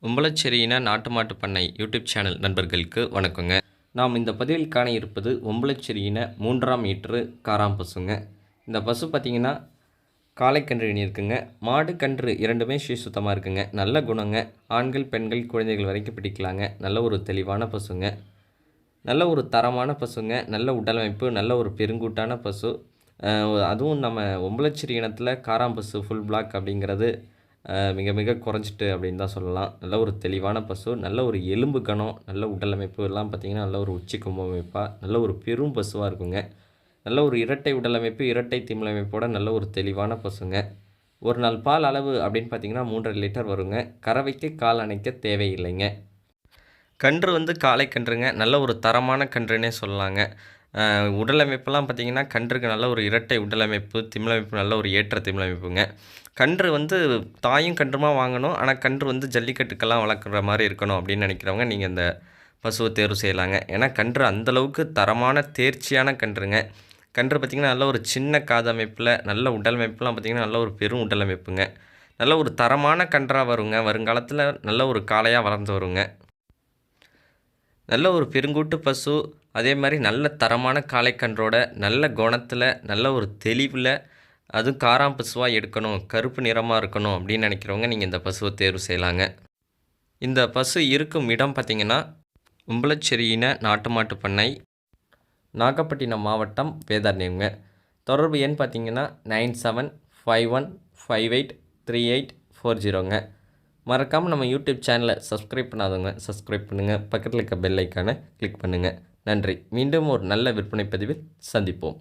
ஒம்பலச்சேரியின நாட்டு மாட்டு பண்ணை யூடியூப் சேனல் நண்பர்களுக்கு வணக்கங்க. நாம் இந்த பதிவில் காண இருப்பது ஒம்பலச்சேரியின 3ஆம் ஈற்று காராம் பசுங்க. இந்த பசு பார்த்திங்கன்னா காளைக்கன்று இருக்குங்க. மாடு கன்று இரண்டுமே சுத்தமாக இருக்குங்க. நல்ல குணங்க. ஆண்கள் பெண்கள் குழந்தைகள் வரைக்கும் பிடிக்கலாங்க. நல்ல ஒரு தெளிவான பசுங்க. நல்ல ஒரு தரமான பசுங்க. நல்ல உடலமைப்பு, நல்ல ஒரு பெருங்கூட்டான பசு. அதுவும் நம்ம ஒம்பலச்சேரி இனத்தில் காராம் பசு ஃபுல் பிளாக் அப்படிங்கிறது மிக மிக குறைஞ்சிட்டு அப்படின்னு தான் சொல்லலாம். நல்ல ஒரு தெளிவான பசு, நல்ல ஒரு எலும்பு கனம், நல்ல உடலமைப்பு எல்லாம் பார்த்திங்கன்னா நல்ல ஒரு உச்சி கொம்பு அமைப்பாக நல்ல ஒரு பெரும் பசுவாக இருக்குங்க. நல்ல ஒரு இரட்டை உடலமைப்பு, இரட்டை திமிழமைப்போட நல்ல ஒரு தெளிவான பசுங்க. ஒரு நாள் பால் அளவு அப்படின்னு பார்த்திங்கன்னா 3.5 லிட்டர் வருங்க. கறவைக்கு கால் அணைக்க தேவையில்லைங்க. கன்று காளை கன்றுங்க. நல்ல ஒரு தரமான கன்றுன்னே சொல்லலாங்க. உடலமைப்பெல்லாம் பார்த்திங்கன்னா கன்றுக்கு நல்ல ஒரு இரட்டை உடலமைப்பு, திமிழமைப்பு நல்ல ஒரு ஏற்ற திமிழமைப்புங்க. கன்று தாயும் கன்றுமா வாங்கணும். ஆனால் கன்று ஜல்லிக்கட்டுக்கெல்லாம் வளர்க்குற மாதிரி இருக்கணும் அப்படின்னு நினைக்கிறவங்க நீங்கள் இந்த பசுவை தேர்வு செய்யலாங்க. ஏன்னா கன்று அந்தளவுக்கு தரமான தேர்ச்சியான கன்றுங்க. கன்று பார்த்திங்கன்னா நல்ல ஒரு சின்ன காதமைப்பில் நல்ல உடலமைப்புலாம் பார்த்திங்கன்னா நல்ல ஒரு பெரும் உடலமைப்புங்க. நல்ல ஒரு தரமான கன்றாக வருங்க. வருங்காலத்தில் நல்ல ஒரு காளையாக வளர்ந்து வருங்க. நல்ல ஒரு பெருங்கூட்டு பசு, அதே மாதிரி நல்ல தரமான காளைக்கன்றோட நல்ல குணத்தில் நல்ல ஒரு தெளிவில், அதுவும் காராம் பசுவாக எடுக்கணும், கருப்பு நிறமாக இருக்கணும் அப்படின்னு நினைக்கிறவங்க நீங்கள் இந்த பசுவை தேர்வு செய்யலாங்க. இந்த பசு இருக்கும் இடம் பார்த்திங்கன்னா ஒம்பலச்சேரியின நாட்டு மாட்டு பண்ணை, நாகப்பட்டினம் மாவட்டம், வேதாரண்யம்ங்க. தொடர்பு எண் பார்த்திங்கன்னா 9751583840ங்க. மறக்காமல் நம்ம யூடியூப் சேனலை சப்ஸ்கிரைப் பண்ணாதவங்க சப்ஸ்கிரைப் பண்ணுங்கள். பக்கத்தில் இருக்க பெல் ஐக்கானை கிளிக் பண்ணுங்கள். நன்றி. மீண்டும் ஒரு நல்ல விற்பனை பதிவில் சந்திப்போம்.